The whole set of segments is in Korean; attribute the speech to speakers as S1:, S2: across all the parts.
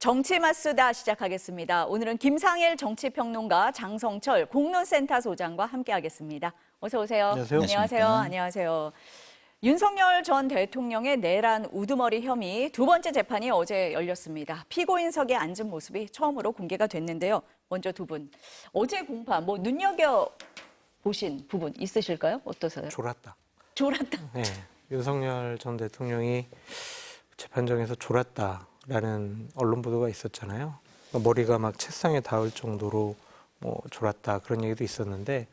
S1: 정치마수다 시작하겠습니다. 오늘은 김상일 정치평론가, 장성철 공론센터 소장과 함께하겠습니다. 어서 오세요.
S2: 안녕하세요.
S1: 안녕하세요. 안녕하세요. 윤석열 전 대통령의 내란 우두머리 혐의 두 번째 재판이 어제 열렸습니다. 피고인석에 앉은 모습이 처음으로 공개가 됐는데요. 먼저 두 분, 어제 공판 눈여겨보신 부분 있으실까요? 어떠세요?
S2: 졸았다.
S1: 졸았다.
S2: 네, 윤석열 전 대통령이 재판정에서 졸았다라는 언론 보도가 있었잖아요. 머리가 막 채상에 닿을 정도로 졸았다 그런 얘기도 있었는데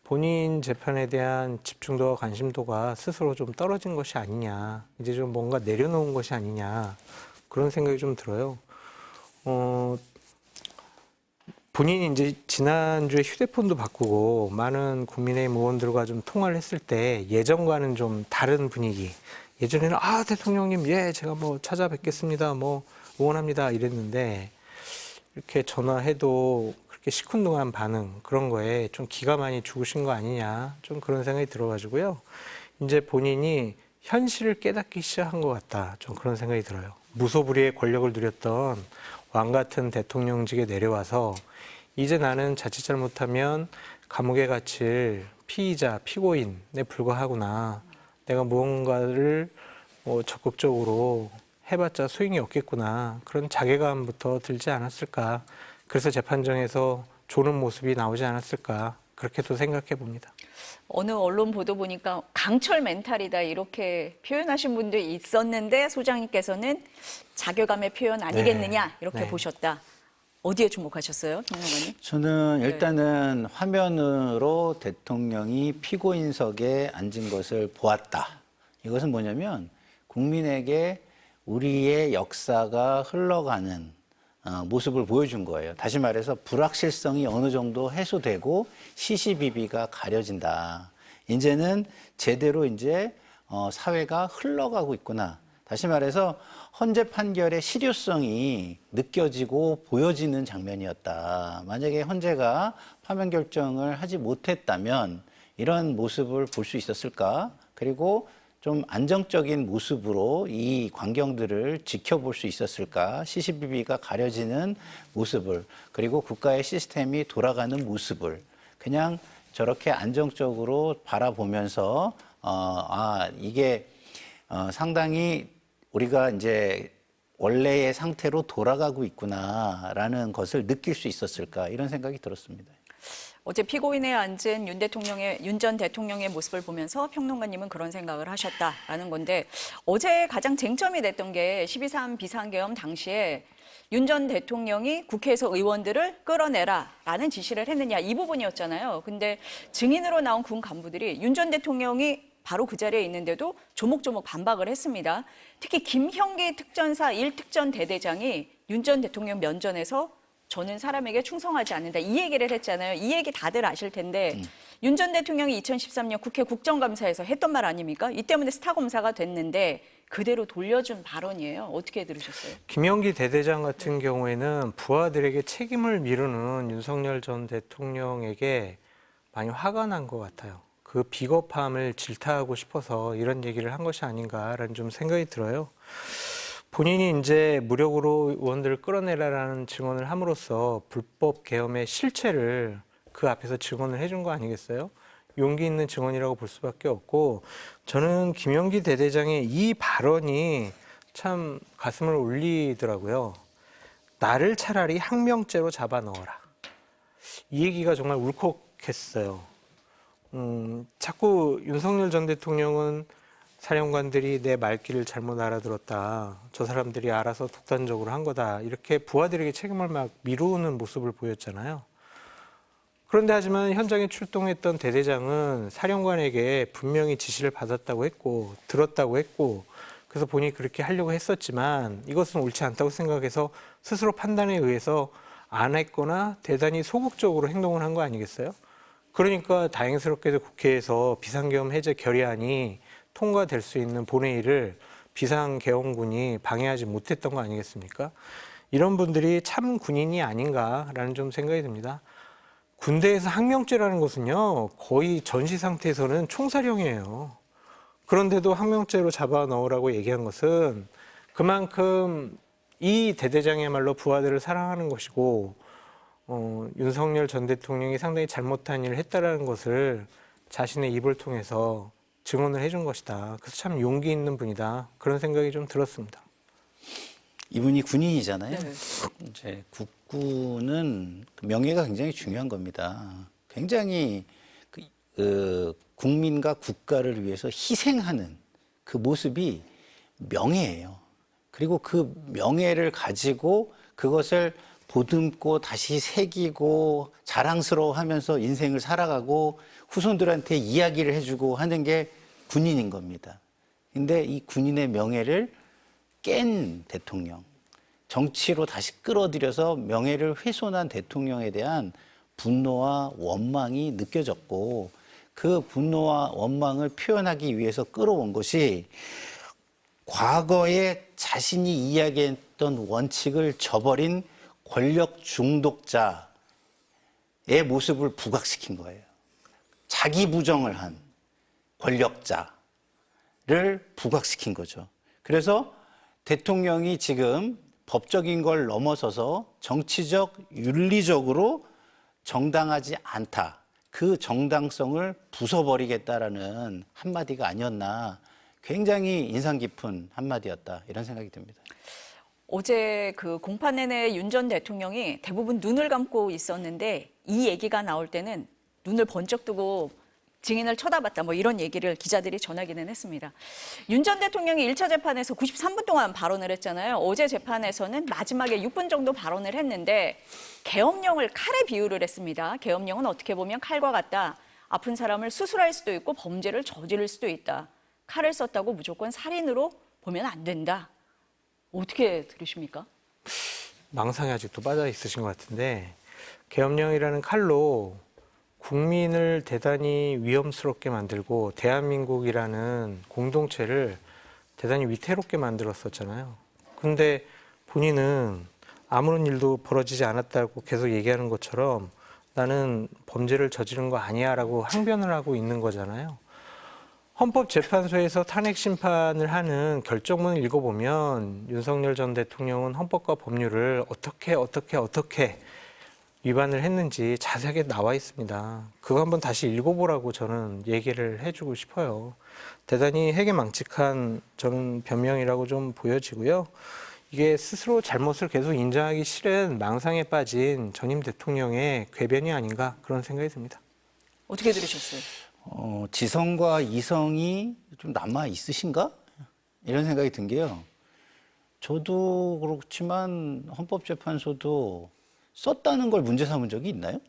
S2: 본인 재판에 대한 집중도와 관심도가 스스로 좀 떨어진 것이 아니냐, 이제 좀 뭔가 내려놓은 것이 아니냐 그런 생각이 좀 들어요. 본인이 이제 지난주에 휴대폰도 바꾸고 많은 국민의힘 의원들과 좀 통화를 했을 때 예전과는 좀 다른 분위기. 예전에는 대통령님 제가 찾아뵙겠습니다, 응원합니다 이랬는데 이렇게 전화해도 그렇게 시큰둥한 반응 그런 거에 좀 기가 많이 죽으신 거 아니냐 좀 그런 생각이 들어가지고요. 이제 본인이 현실을 깨닫기 시작한 것 같다 좀 그런 생각이 들어요. 무소불위의 권력을 누렸던 왕 같은 대통령직에 내려와서 이제 나는 자칫 잘못하면 감옥에 갇힐 피의자, 피고인에 불과하구나. 내가 무언가를 적극적으로 해봤자 소용이 없겠구나. 그런 자괴감부터 들지 않았을까. 그래서 재판정에서 조는 모습이 나오지 않았을까. 그렇게도 생각해 봅니다.
S1: 어느 언론 보도 보니까 강철 멘탈이다 이렇게 표현하신 분도 있었는데 소장님께서는 자괴감의 표현 아니겠느냐 이렇게 보셨다. 어디에 주목하셨어요, 평론가님?
S3: 저는 일단은 화면으로 대통령이 피고인석에 앉은 것을 보았다. 이것은 뭐냐면 국민에게 우리의 역사가 흘러가는 모습을 보여준 거예요. 다시 말해서 불확실성이 어느 정도 해소되고 시시비비가 가려진다. 이제는 제대로 사회가 흘러가고 있구나. 다시 말해서 헌재 판결의 실효성이 느껴지고 보여지는 장면이었다. 만약에 헌재가 파면 결정을 하지 못했다면 이런 모습을 볼 수 있었을까? 그리고 좀 안정적인 모습으로 이 광경들을 지켜볼 수 있었을까? 시시비비가 가려지는 모습을, 그리고 국가의 시스템이 돌아가는 모습을 그냥 저렇게 안정적으로 바라보면서 이게 상당히 우리가 이제 원래의 상태로 돌아가고 있구나라는 것을 느낄 수 있었을까, 이런 생각이 들었습니다.
S1: 어제 피고인에 앉은 윤 전 대통령의 모습을 보면서 평론가님은 그런 생각을 하셨다라는 건데, 어제 가장 쟁점이 됐던 게 12.3 비상계엄 당시에 윤 전 대통령이 국회에서 의원들을 끌어내라라는 지시를 했느냐, 이 부분이었잖아요. 근데 증인으로 나온 군 간부들이 윤 전 대통령이 바로 그 자리에 있는데도 조목조목 반박을 했습니다. 특히 김형기 특전사 1특전 대대장이 윤 전 대통령 면전에서 저는 사람에게 충성하지 않는다, 이 얘기를 했잖아요. 이 얘기 다들 아실 텐데 윤 전 대통령이 2013년 국회 국정감사에서 했던 말 아닙니까? 이 때문에 스타 검사가 됐는데 그대로 돌려준 발언이에요. 어떻게 들으셨어요?
S2: 김영기 대대장 같은 경우에는 부하들에게 책임을 미루는 윤석열 전 대통령에게 많이 화가 난 것 같아요. 그 비겁함을 질타하고 싶어서 이런 얘기를 한 것이 아닌가라는 좀 생각이 들어요. 본인이 이제 무력으로 의원들을 끌어내라라는 증언을 함으로써 불법 계엄의 실체를 그 앞에서 증언을 해준 거 아니겠어요? 용기 있는 증언이라고 볼 수밖에 없고, 저는 김영기 대대장의 이 발언이 참 가슴을 울리더라고요. 나를 차라리 항명죄로 잡아 넣어라. 이 얘기가 정말 울컥했어요. 자꾸 윤석열 전 대통령은 사령관들이 내 말귀를 잘못 알아들었다, 저 사람들이 알아서 독단적으로 한 거다, 이렇게 부하들에게 책임을 막 미루는 모습을 보였잖아요. 그런데 하지만 현장에 출동했던 대대장은 사령관에게 분명히 지시를 받았다고 했고 들었다고 했고, 그래서 본인이 그렇게 하려고 했었지만 이것은 옳지 않다고 생각해서 스스로 판단에 의해서 안 했거나 대단히 소극적으로 행동을 한 거 아니겠어요? 그러니까 다행스럽게도 국회에서 비상계엄 해제 결의안이 통과될 수 있는 본회의를 비상계엄군이 방해하지 못했던 거 아니겠습니까? 이런 분들이 참 군인이 아닌가라는 좀 생각이 듭니다. 군대에서 항명죄라는 것은요, 거의 전시 상태에서는 총사령이에요. 그런데도 항명죄로 잡아 넣으라고 얘기한 것은 그만큼 이 대대장이야말로 부하들을 사랑하는 것이고 윤석열 전 대통령이 상당히 잘못한 일을 했다라는 것을 자신의 입을 통해서 증언을 해준 것이다. 그래서 참 용기 있는 분이다. 그런 생각이 좀 들었습니다.
S3: 이분이 군인이잖아요.
S1: 네.
S3: 이제 국군은 명예가 굉장히 중요한 겁니다. 굉장히 국민과 국가를 위해서 희생하는 그 모습이 명예예요. 그리고 그 명예를 가지고 그것을 보듬고 다시 새기고 자랑스러워하면서 인생을 살아가고 후손들한테 이야기를 해주고 하는 게 군인인 겁니다. 근데 이 군인의 명예를 깬 대통령, 정치로 다시 끌어들여서 명예를 훼손한 대통령에 대한 분노와 원망이 느껴졌고 그 분노와 원망을 표현하기 위해서 끌어온 것이 과거에 자신이 이야기했던 원칙을 저버린 권력 중독자의 모습을 부각시킨 거예요. 자기 부정을 한 권력자를 부각시킨 거죠. 그래서 대통령이 지금 법적인 걸 넘어서서 정치적, 윤리적으로 정당하지 않다. 그 정당성을 부숴버리겠다라는 한마디가 아니었나. 굉장히 인상 깊은 한마디였다. 이런 생각이 듭니다.
S1: 어제 그 공판 내내 윤 전 대통령이 대부분 눈을 감고 있었는데 이 얘기가 나올 때는 눈을 번쩍 뜨고 증인을 쳐다봤다 뭐 이런 얘기를 기자들이 전하기는 했습니다. 윤 전 대통령이 1차 재판에서 93분 동안 발언을 했잖아요. 어제 재판에서는 마지막에 6분 정도 발언을 했는데 계엄령을 칼에 비유를 했습니다. 계엄령은 어떻게 보면 칼과 같다. 아픈 사람을 수술할 수도 있고 범죄를 저지를 수도 있다. 칼을 썼다고 무조건 살인으로 보면 안 된다. 어떻게 들으십니까?
S2: 망상에 아직도 빠져 있으신 것 같은데 계엄령이라는 칼로 국민을 대단히 위험스럽게 만들고 대한민국이라는 공동체를 대단히 위태롭게 만들었었잖아요. 그런데 본인은 아무런 일도 벌어지지 않았다고 계속 얘기하는 것처럼 나는 범죄를 저지른 거 아니야라고 항변을 하고 있는 거잖아요. 헌법재판소에서 탄핵 심판을 하는 결정문을 읽어보면 윤석열 전 대통령은 헌법과 법률을 어떻게 위반을 했는지 자세하게 나와 있습니다. 그거 한번 다시 읽어보라고 저는 얘기를 해주고 싶어요. 대단히 해괴망측한 저는 변명이라고 좀 보여지고요. 이게 스스로 잘못을 계속 인정하기 싫은 망상에 빠진 전임 대통령의 궤변이 아닌가 그런 생각이 듭니다.
S1: 어떻게 들으셨어요?
S3: 지성과 이성이 좀 남아 있으신가? 이런 생각이 든 게요. 저도 그렇지만 헌법재판소도 썼다는 걸 문제 삼은 적이 있나요?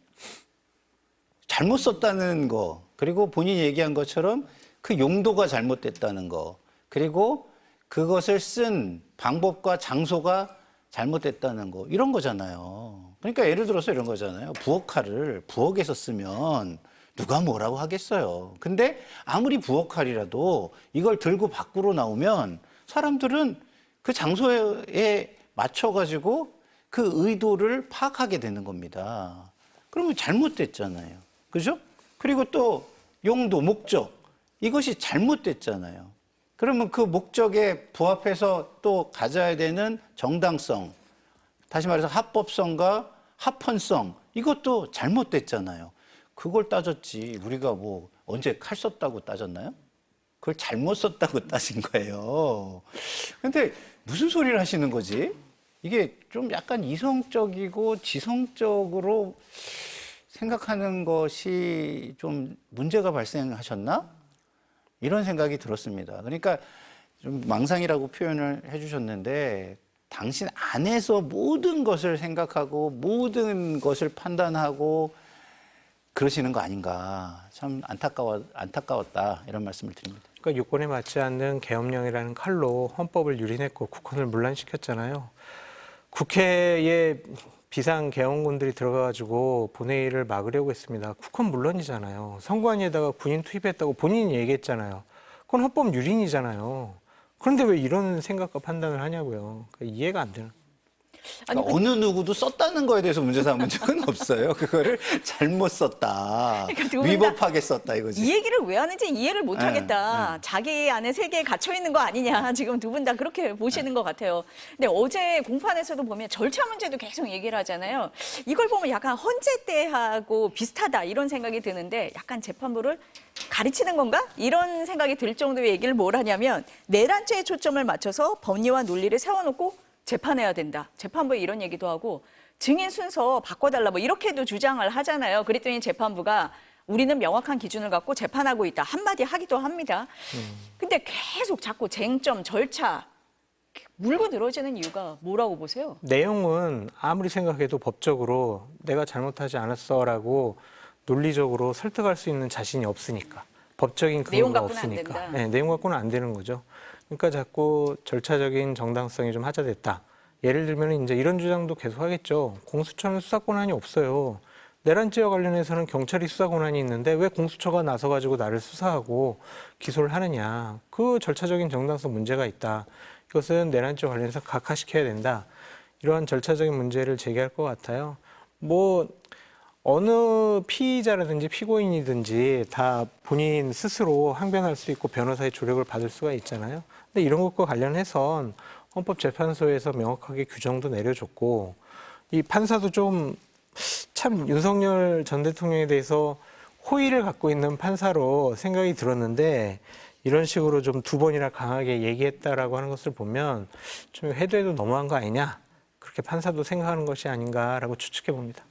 S3: 잘못 썼다는 거, 그리고 본인이 얘기한 것처럼 그 용도가 잘못됐다는 거, 그리고 그것을 쓴 방법과 장소가 잘못됐다는 거, 이런 거잖아요. 그러니까 예를 들어서 이런 거잖아요. 부엌칼을 부엌에서 쓰면 누가 뭐라고 하겠어요. 근데 아무리 부엌칼이라도 이걸 들고 밖으로 나오면 사람들은 그 장소에 맞춰가지고 그 의도를 파악하게 되는 겁니다. 그러면 잘못됐잖아요. 그죠? 그리고 또 용도, 목적, 이것이 잘못됐잖아요. 그러면 그 목적에 부합해서 또 가져야 되는 정당성, 다시 말해서 합법성과 합헌성, 이것도 잘못됐잖아요. 그걸 따졌지 우리가 뭐 언제 칼 썼다고 따졌나요? 그걸 잘못 썼다고 따진 거예요. 근데 무슨 소리를 하시는 거지? 이게 좀 약간 이성적이고 지성적으로 생각하는 것이 좀 문제가 발생하셨나? 이런 생각이 들었습니다. 그러니까 좀 망상이라고 표현을 해주셨는데 당신 안에서 모든 것을 생각하고 모든 것을 판단하고 그러시는 거 아닌가. 참 안타까웠다. 이런 말씀을 드립니다.
S2: 그러니까 요건에 맞지 않는 계엄령이라는 칼로 헌법을 유린했고 국헌을 문란시켰잖아요. 국회에 비상계엄군들이 들어가가지고 본회의를 막으려고 했습니다. 국헌 물론이잖아요. 선관위에다가 군인 투입했다고 본인이 얘기했잖아요. 그건 헌법 유린이잖아요. 그런데 왜 이런 생각과 판단을 하냐고요. 그러니까 이해가 안 되는.
S1: 아니,
S3: 그러니까 어느 누구도 썼다는 거에 대해서 문제 삼은 적은 없어요. 그거를 잘못 썼다.
S1: 그러니까 두분 다
S3: 위법하게 썼다 이거지.
S1: 이 얘기를 왜 하는지 이해를 못
S3: 네,
S1: 하겠다. 자기 안에 세계에 갇혀 있는 거 아니냐. 지금 두 분 다 그렇게 보시는 것 같아요. 근데 어제 공판에서도 보면 절차 문제도 계속 얘기를 하잖아요. 이걸 보면 약간 헌재 때하고 비슷하다 이런 생각이 드는데 약간 재판부를 가르치는 건가? 이런 생각이 들 정도의 얘기를 뭘 하냐면 내란죄에 초점을 맞춰서 법리와 논리를 세워놓고 재판해야 된다. 재판부에 이런 얘기도 하고 증인 순서 바꿔달라 뭐 이렇게도 주장을 하잖아요. 그랬더니 재판부가 우리는 명확한 기준을 갖고 재판하고 있다. 한마디 하기도 합니다. 근데 계속 자꾸 쟁점, 절차 물고 늘어지는 이유가 뭐라고 보세요?
S2: 내용은 아무리 생각해도 법적으로 내가 잘못하지 않았어라고 논리적으로 설득할 수 있는 자신이 없으니까. 법적인
S1: 내용
S2: 근거가
S1: 갖고는 안
S2: 없으니까.
S1: 된다.
S2: 네, 내용 갖고는 안 되는 거죠. 그러니까 자꾸 절차적인 정당성이 좀 하자됐다. 예를 들면 이제 이런 주장도 계속 하겠죠. 공수처는 수사 권한이 없어요. 내란죄와 관련해서는 경찰이 수사 권한이 있는데 왜 공수처가 나서가지고 나를 수사하고 기소를 하느냐. 그 절차적인 정당성 문제가 있다. 이것은 내란죄와 관련해서 각하시켜야 된다. 이러한 절차적인 문제를 제기할 것 같아요. 뭐 어느 피의자라든지 피고인이든지 다 본인 스스로 항변할 수 있고 변호사의 조력을 받을 수가 있잖아요. 근데 이런 것과 관련해선 헌법재판소에서 명확하게 규정도 내려줬고 이 판사도 좀 참 윤석열 전 대통령에 대해서 호의를 갖고 있는 판사로 생각이 들었는데 이런 식으로 좀 두 번이나 강하게 얘기했다라고 하는 것을 보면 좀 해도 해도 너무한 거 아니냐 그렇게 판사도 생각하는 것이 아닌가라고 추측해 봅니다.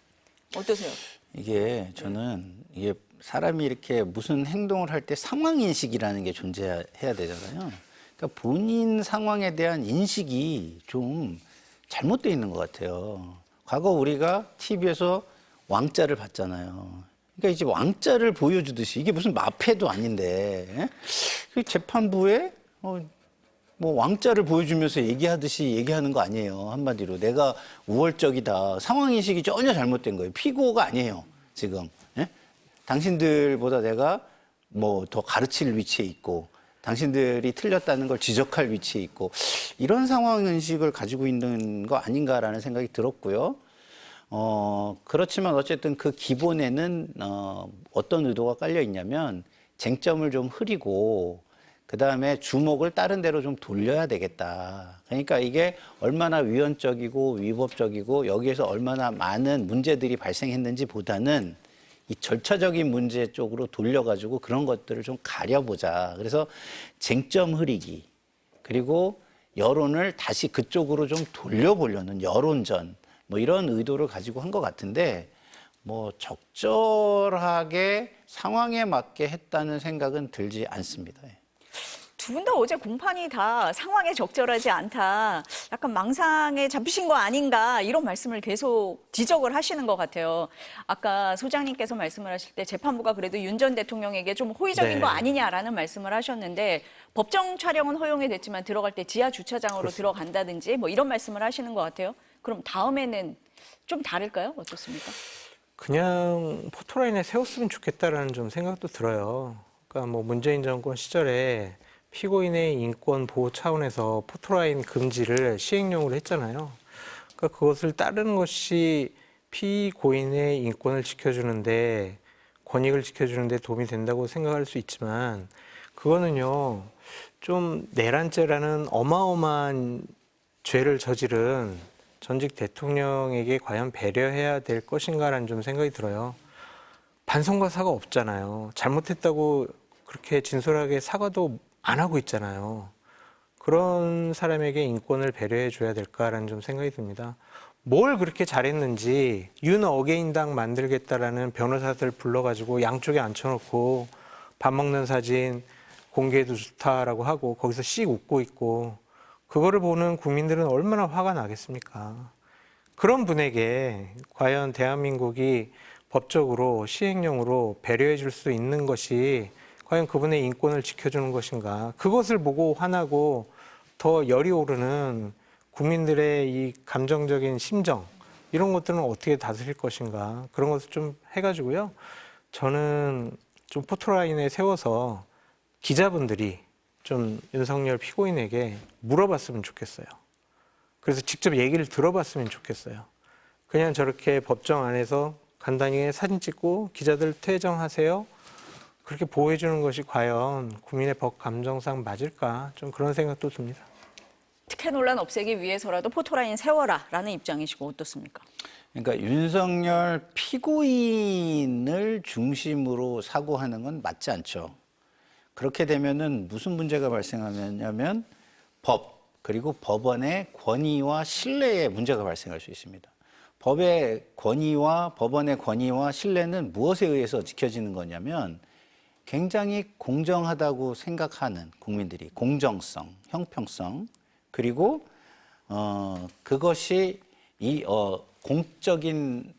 S1: 어떠세요?
S3: 이게 저는 이게 사람이 이렇게 무슨 행동을 할 때 상황 인식이라는 게 존재해야 되잖아요. 그러니까 본인 상황에 대한 인식이 좀 잘못되어 있는 것 같아요. 과거 우리가 TV에서 왕자를 봤잖아요. 그러니까 이제 왕자를 보여주듯이 이게 무슨 마패도 아닌데 그 재판부에 뭐 왕자를 보여주면서 얘기하듯이 얘기하는 거 아니에요. 한마디로 내가 우월적이다. 상황 인식이 전혀 잘못된 거예요. 피고가 아니에요. 지금 당신들보다 내가 뭐 더 가르칠 위치에 있고 당신들이 틀렸다는 걸 지적할 위치에 있고 이런 상황 인식을 가지고 있는 거 아닌가라는 생각이 들었고요. 그렇지만 어쨌든 그 기본에는 어떤 의도가 깔려 있냐면 쟁점을 좀 흐리고 그다음에 주목을 다른 데로 좀 돌려야 되겠다. 그러니까 이게 얼마나 위헌적이고 위법적이고 여기에서 얼마나 많은 문제들이 발생했는지 보다는 이 절차적인 문제 쪽으로 돌려가지고 그런 것들을 좀 가려보자. 그래서 쟁점 흐리기 그리고 여론을 다시 그쪽으로 좀 돌려보려는 여론전 뭐 이런 의도를 가지고 한 것 같은데 뭐 적절하게 상황에 맞게 했다는 생각은 들지 않습니다.
S1: 두 분 다 어제 공판이 다 상황에 적절하지 않다. 약간 망상에 잡히신 거 아닌가 이런 말씀을 계속 지적을 하시는 것 같아요. 아까 소장님께서 말씀을 하실 때 재판부가 그래도 윤 전 대통령에게 좀 호의적인
S2: 네.
S1: 거 아니냐라는 말씀을 하셨는데 법정 촬영은 허용이 됐지만 들어갈 때 지하 주차장으로
S2: 그렇습니다.
S1: 들어간다든지 뭐 이런 말씀을 하시는 것 같아요. 그럼 다음에는 좀 다를까요? 어떻습니까?
S2: 그냥 포토라인에 세웠으면 좋겠다라는 좀 생각도 들어요. 그러니까 뭐 문재인 정권 시절에 피고인의 인권 보호 차원에서 포토라인 금지를 시행령으로 했잖아요. 그러니까 그것을 따르는 것이 피고인의 인권을 지켜주는데 권익을 지켜주는데 도움이 된다고 생각할 수 있지만 그거는요 좀 내란죄라는 어마어마한 죄를 저지른 전직 대통령에게 과연 배려해야 될 것인가라는 좀 생각이 들어요. 반성과 사과 없잖아요. 잘못했다고 그렇게 진솔하게 사과도 안 하고 있잖아요. 그런 사람에게 인권을 배려해 줘야 될까라는 좀 생각이 듭니다. 뭘 그렇게 잘했는지 윤 어게인당 만들겠다라는 변호사들 불러가지고 양쪽에 앉혀놓고 밥 먹는 사진 공개해도 좋다라고 하고 거기서 씩 웃고 있고 그거를 보는 국민들은 얼마나 화가 나겠습니까? 그런 분에게 과연 대한민국이 법적으로 시행령으로 배려해 줄 수 있는 것이 과연 그분의 인권을 지켜주는 것인가? 그것을 보고 화나고 더 열이 오르는 국민들의 이 감정적인 심정 이런 것들은 어떻게 다스릴 것인가? 그런 것을 좀 해가지고요. 저는 좀 포토라인에 세워서 기자분들이 좀 윤석열 피고인에게 물어봤으면 좋겠어요. 그래서 직접 얘기를 들어봤으면 좋겠어요. 그냥 저렇게 법정 안에서 간단히 사진 찍고 기자들 퇴정하세요. 그렇게 보호해 주는 것이 과연 국민의 법 감정상 맞을까? 좀 그런 생각도 듭니다.
S1: 특혜 논란 없애기 위해서라도 포토라인 세워라라는 입장이시고 어떻습니까?
S3: 그러니까 윤석열 피고인을 중심으로 사고하는 건 맞지 않죠. 그렇게 되면은 무슨 문제가 발생하냐면 법 그리고 법원의 권위와 신뢰에 문제가 발생할 수 있습니다. 법의 권위와 법원의 권위와 신뢰는 무엇에 의해서 지켜지는 거냐면 굉장히 공정하다고 생각하는 국민들이 공정성, 형평성 그리고 그것이 이 공적인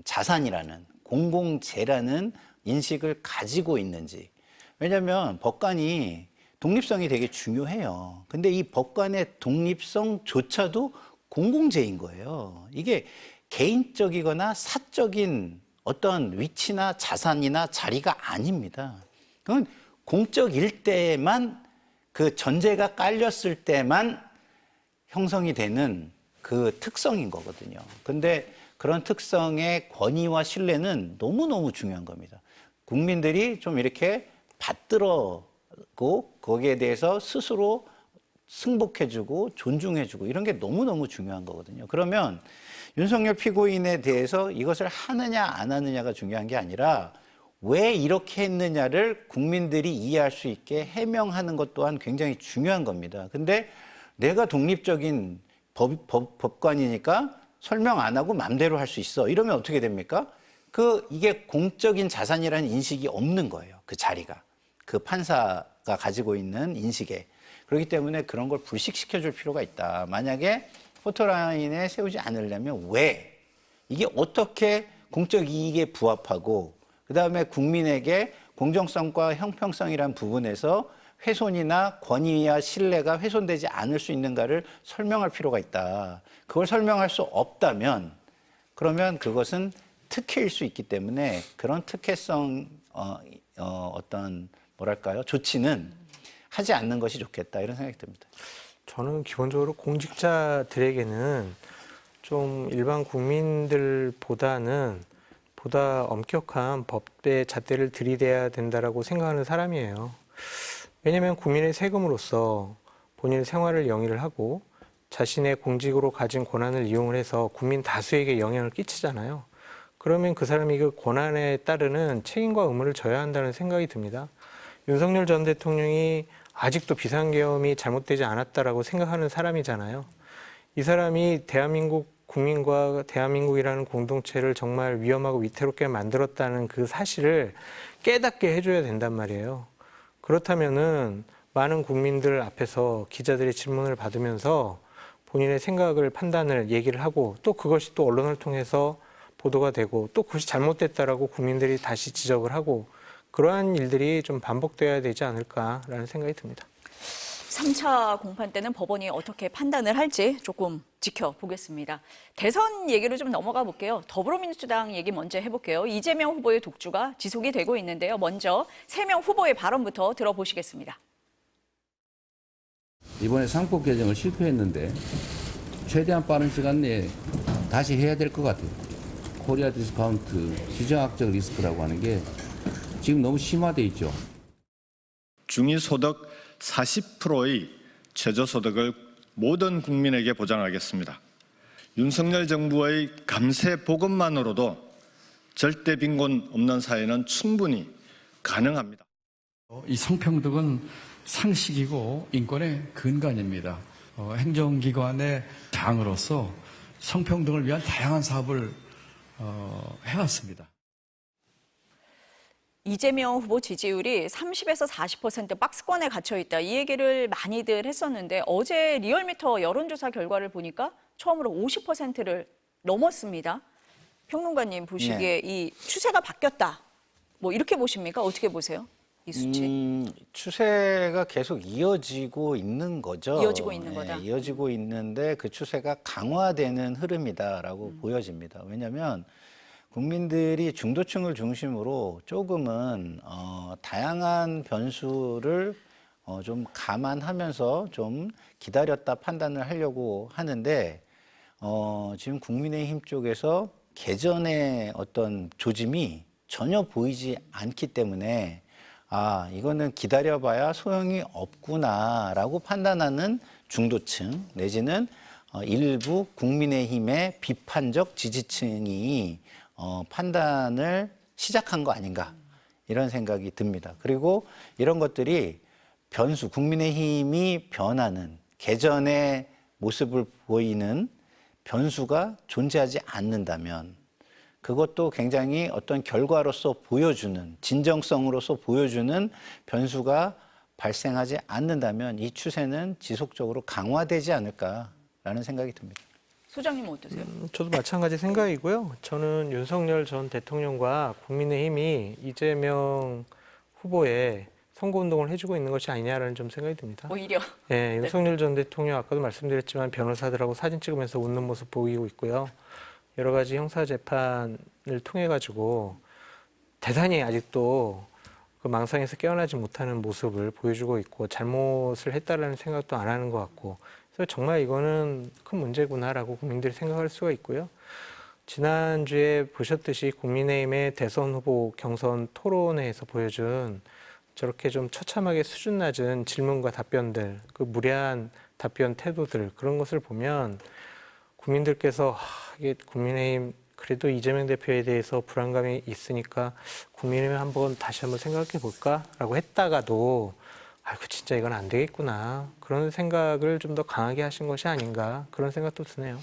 S3: 자산이라는 공공재라는 인식을 가지고 있는지. 왜냐하면 법관이 독립성이 되게 중요해요. 근데 이 법관의 독립성조차도 공공재인 거예요. 이게 개인적이거나 사적인 어떤 위치나 자산이나 자리가 아닙니다. 그건 공적일 때만 그 전제가 깔렸을 때만 형성이 되는 그 특성인 거거든요. 근데 그런 특성의 권위와 신뢰는 너무너무 중요한 겁니다. 국민들이 좀 이렇게 받들었고 거기에 대해서 스스로 승복해주고 존중해주고 이런 게 너무너무 중요한 거거든요. 그러면 윤석열 피고인에 대해서 이것을 하느냐 안 하느냐가 중요한 게 아니라 왜 이렇게 했느냐를 국민들이 이해할 수 있게 해명하는 것 또한 굉장히 중요한 겁니다. 근데 내가 독립적인 법관이니까 설명 안 하고 맘대로 할 수 있어. 이러면 어떻게 됩니까? 이게 공적인 자산이라는 인식이 없는 거예요. 그 자리가. 그 판사가 가지고 있는 인식에. 그렇기 때문에 그런 걸 불식시켜 줄 필요가 있다. 만약에 포토라인에 세우지 않으려면 왜? 이게 어떻게 공적 이익에 부합하고 그다음에 국민에게 공정성과 형평성이라는 부분에서 훼손이나 권위와 신뢰가 훼손되지 않을 수 있는가를 설명할 필요가 있다. 그걸 설명할 수 없다면 그러면 그것은 특혜일 수 있기 때문에 그런 특혜성 어떤 뭐랄까요? 조치는 하지 않는 것이 좋겠다 이런 생각이 듭니다.
S2: 저는 기본적으로 공직자들에게는 좀 일반 국민들보다는 보다 엄격한 법의 잣대를 들이대야 된다라고 생각하는 사람이에요. 왜냐하면 국민의 세금으로서 본인의 생활을 영위를 하고 자신의 공직으로 가진 권한을 이용을 해서 국민 다수에게 영향을 끼치잖아요. 그러면 그 사람이 그 권한에 따르는 책임과 의무를 져야 한다는 생각이 듭니다. 윤석열 전 대통령이 아직도 비상계엄이 잘못되지 않았다라고 생각하는 사람이잖아요. 이 사람이 대한민국 국민과 대한민국이라는 공동체를 정말 위험하고 위태롭게 만들었다는 그 사실을 깨닫게 해줘야 된단 말이에요. 그렇다면은 많은 국민들 앞에서 기자들의 질문을 받으면서 본인의 생각을 판단을 얘기를 하고 또 그것이 또 언론을 통해서 보도가 되고 또 그것이 잘못됐다라고 국민들이 다시 지적을 하고 그러한 일들이 좀 반복돼야 되지 않을까라는 생각이 듭니다.
S1: 3차 공판 때는 법원이 어떻게 판단을 할지 조금 지켜보겠습니다. 대선 얘기로 좀 넘어가 볼게요. 더불어민주당 얘기 먼저 해볼게요. 이재명 후보의 독주가 지속이 되고 있는데요. 먼저 3명 후보의 발언부터 들어보시겠습니다.
S4: 이번에 상법 개정을 실패했는데 최대한 빠른 시간 내에 다시 해야 될 것 같아요. 코리아 디스카운트 지정학적 리스크라고 하는 게 지금 너무 심화돼 있죠.
S5: 중위소득 40%의 최저소득을 모든 국민에게 보장하겠습니다. 윤석열 정부의 감세 보급만으로도 절대 빈곤 없는 사회는 충분히 가능합니다.
S6: 이 성평등은 상식이고 인권의 근간입니다. 행정기관의 장으로서 성평등을 위한 다양한 사업을 해왔습니다.
S1: 이재명 후보 지지율이 30에서 40% 박스권에 gat혀 있다. 이 얘기를 많이들 했었는데 어제 리얼미터 여론조사 결과를 보니까 처음으로 50%를 넘었습니다. 평론가님 보시기에 이 추세가 바뀌었다. 뭐 이렇게 보십니까? 어떻게 보세요? 이 수치.
S3: 추세가 계속 이어지고 있는 거죠.
S1: 이어지고 있는 거다.
S3: 이어지고 있는데 그 추세가 강화되는 흐름이다라고 보여집니다. 왜냐하면 국민들이 중도층을 중심으로 조금은 다양한 변수를 좀 감안하면서 좀 기다렸다 판단을 하려고 하는데 지금 국민의힘 쪽에서 개전의 어떤 조짐이 전혀 보이지 않기 때문에 이거는 기다려봐야 소용이 없구나라고 판단하는 중도층 내지는 일부 국민의힘의 비판적 지지층이 판단을 시작한 거 아닌가 이런 생각이 듭니다. 그리고 이런 것들이 변수, 국민의힘이 변하는 개전의 모습을 보이는 변수가 존재하지 않는다면 그것도 굉장히 어떤 결과로서 보여주는, 진정성으로서 보여주는 변수가 발생하지 않는다면 이 추세는 지속적으로 강화되지 않을까라는 생각이 듭니다.
S1: 소장님은 어떠세요?
S2: 저도 마찬가지 생각이고요. 저는 윤석열 전 대통령과 국민의힘이 이재명 후보의 선거운동을 해주고 있는 것이 아니냐라는 좀 생각이 듭니다.
S1: 오히려.
S2: 예, 윤석열 전 대통령 아까도 말씀드렸지만 변호사들하고 사진 찍으면서 웃는 모습 보이고 있고요. 여러 가지 형사 재판을 통해 가지고 대단히 아직도 그 망상에서 깨어나지 못하는 모습을 보여주고 있고 잘못을 했다라는 생각도 안 하는 것 같고 그래서 정말 이거는 큰 문제구나라고 국민들이 생각할 수가 있고요. 지난주에 보셨듯이 국민의힘의 대선 후보 경선 토론회에서 보여준 저렇게 좀 처참하게 수준 낮은 질문과 답변들, 그 무례한 답변 태도들 그런 것을 보면 국민들께서 이게 국민의힘 그래도 이재명 대표에 대해서 불안감이 있으니까 국민의힘 다시 한번 생각해 볼까라고 했다가도 아이고 진짜 이건 안 되겠구나 그런 생각을 좀 더 강하게 하신 것이 아닌가 그런 생각도 드네요.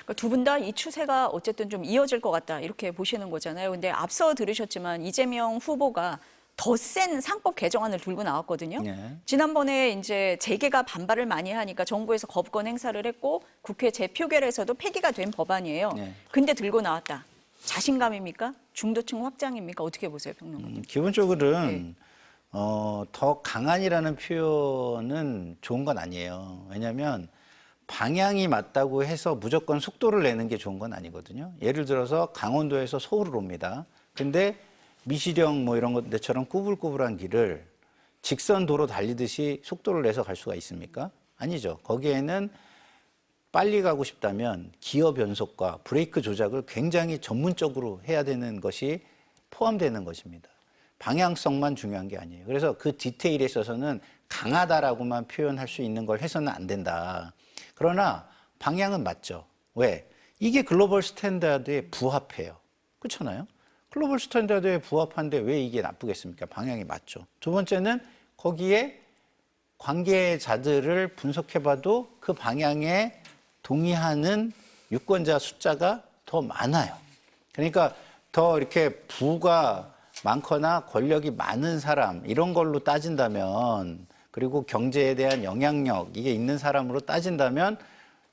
S1: 그러니까 두 분 다 이 추세가 어쨌든 좀 이어질 것 같다 이렇게 보시는 거잖아요. 근데 앞서 들으셨지만 이재명 후보가 더 센 상법 개정안을 들고 나왔거든요.
S3: 네.
S1: 지난번에 이제 재계가 반발을 많이 하니까 정부에서 거부권 행사를 했고 국회 재표결에서도 폐기가 된 법안이에요.
S3: 네.
S1: 근데 들고 나왔다. 자신감입니까? 중도층 확장입니까? 어떻게 보세요, 평론가님?
S3: 기본적으로는 더 강한이라는 표현은 좋은 건 아니에요. 왜냐하면 방향이 맞다고 해서 무조건 속도를 내는 게 좋은 건 아니거든요. 예를 들어서 강원도에서 서울을 옵니다. 근데 미시령 뭐 이런 것들처럼 꾸불꾸불한 길을 직선 도로 달리듯이 속도를 내서 갈 수가 있습니까? 아니죠. 거기에는 빨리 가고 싶다면 기어 변속과 브레이크 조작을 굉장히 전문적으로 해야 되는 것이 포함되는 것입니다. 방향성만 중요한 게 아니에요. 그래서 그 디테일에 있어서는 강하다라고만 표현할 수 있는 걸 해서는 안 된다. 그러나 방향은 맞죠. 왜? 이게 글로벌 스탠다드에 부합해요. 그렇잖아요. 글로벌 스탠다드에 부합한데 왜 이게 나쁘겠습니까? 방향이 맞죠. 두 번째는 거기에 관계자들을 분석해봐도 그 방향에 동의하는 유권자 숫자가 더 많아요. 그러니까 더 이렇게 부가 많거나 권력이 많은 사람 이런 걸로 따진다면 그리고 경제에 대한 영향력 이게 있는 사람으로 따진다면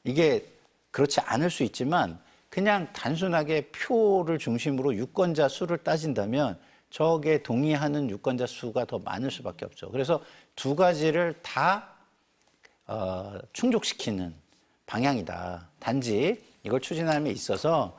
S3: 이게 그렇지 않을 수 있지만 그냥 단순하게 표를 중심으로 유권자 수를 따진다면 저게 동의하는 유권자 수가 더 많을 수밖에 없죠. 그래서 두 가지를 다 충족시키는 방향이다. 단지 이걸 추진함에 있어서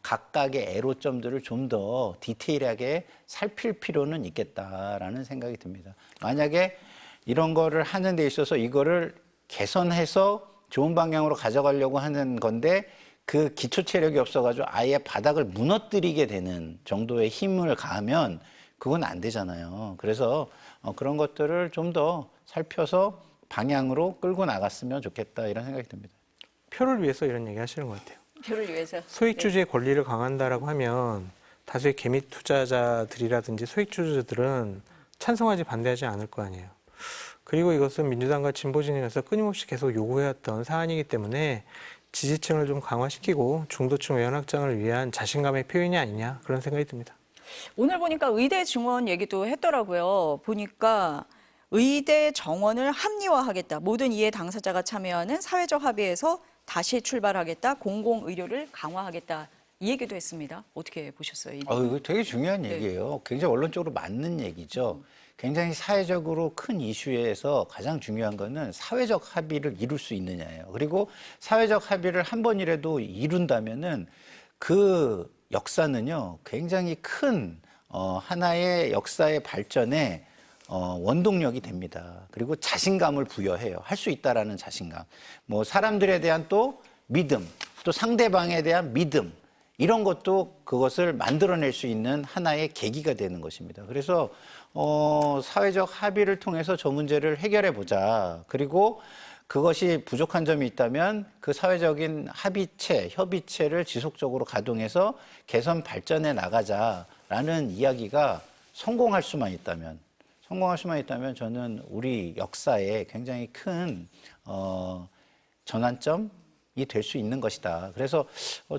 S3: 각각의 애로점들을 좀 더 디테일하게 살필 필요는 있겠다라는 생각이 듭니다. 만약에 이런 거를 하는 데 있어서 이거를 개선해서 좋은 방향으로 가져가려고 하는 건데 그 기초 체력이 없어가지고 아예 바닥을 무너뜨리게 되는 정도의 힘을 가하면 그건 안 되잖아요. 그래서 그런 것들을 좀 더 살펴서 방향으로 끌고 나갔으면 좋겠다 이런 생각이 듭니다.
S2: 표를 위해서 이런 얘기 하시는 것 같아요.
S1: 표를 위해서.
S2: 소액주주의 권리를 강화한다라고 하면 다수의 개미 투자자들이라든지 소액주주들은 찬성하지 반대하지 않을 거 아니에요. 그리고 이것은 민주당과 진보 진영에서 끊임없이 계속 요구해왔던 사안이기 때문에 지지층을 좀 강화시키고 중도층 외연 확장을 위한 자신감의 표현이 아니냐 그런 생각이 듭니다.
S1: 오늘 보니까 의대 증원 얘기도 했더라고요. 보니까 의대 정원을 합리화하겠다. 모든 이해 당사자가 참여하는 사회적 합의에서 다시 출발하겠다. 공공의료를 강화하겠다. 이 얘기도 했습니다. 어떻게 보셨어요?
S3: 이거 되게 중요한 얘기예요. 굉장히 원론적으로 맞는 얘기죠. 굉장히 사회적으로 큰 이슈에서 가장 중요한 거는 사회적 합의를 이룰 수 있느냐예요. 그리고 사회적 합의를 한 번이라도 이룬다면은 그 역사는요, 굉장히 큰 하나의 역사의 발전에 원동력이 됩니다. 그리고 자신감을 부여해요. 할 수 있다라는 자신감. 뭐 사람들에 대한 또 믿음, 또 상대방에 대한 믿음, 이런 것도 그것을 만들어낼 수 있는 하나의 계기가 되는 것입니다. 그래서 사회적 합의를 통해서 저 문제를 해결해 보자. 그리고 그것이 부족한 점이 있다면 그 사회적인 합의체, 협의체를 지속적으로 가동해서 개선 발전해 나가자라는 이야기가 성공할 수만 있다면 저는 우리 역사에 굉장히 큰 전환점이 될 수 있는 것이다. 그래서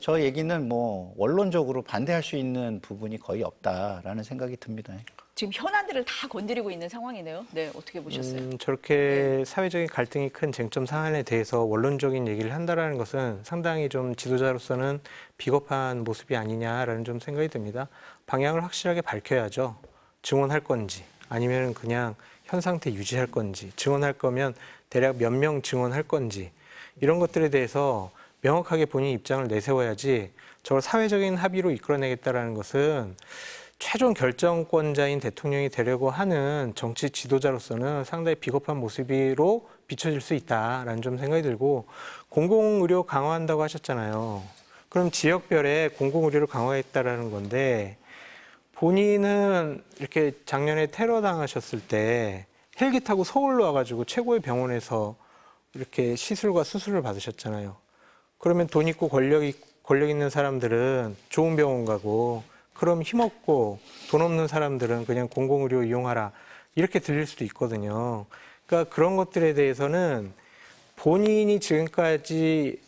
S3: 저 얘기는 뭐 원론적으로 반대할 수 있는 부분이 거의 없다라는 생각이 듭니다.
S1: 지금 현안들을 다 건드리고 있는 상황이네요. 네, 어떻게 보셨어요?
S2: 저렇게 사회적인 갈등이 큰 쟁점 사안에 대해서 원론적인 얘기를 한다라는 것은 상당히 좀 지도자로서는 비겁한 모습이 아니냐라는 좀 생각이 듭니다. 방향을 확실하게 밝혀야죠. 증언할 건지 아니면 그냥 현 상태 유지할 건지, 증언할 거면 대략 몇 명 증언할 건지, 이런 것들에 대해서 명확하게 본인 입장을 내세워야지 저걸 사회적인 합의로 이끌어내겠다라는 것은 최종 결정권자인 대통령이 되려고 하는 정치 지도자로서는 상당히 비겁한 모습으로 비춰질 수 있다라는 좀 생각이 들고, 공공의료 강화한다고 하셨잖아요. 그럼 지역별에 공공의료를 강화했다라는 건데, 본인은 이렇게 작년에 테러 당하셨을 때 헬기 타고 서울로 와가지고 최고의 병원에서 이렇게 시술과 수술을 받으셨잖아요. 그러면 돈 있고 권력 있는 사람들은 좋은 병원 가고, 그럼 힘없고 돈 없는 사람들은 그냥 공공의료 이용하라, 이렇게 들릴 수도 있거든요. 그러니까 그런 것들에 대해서는 본인이 지금까지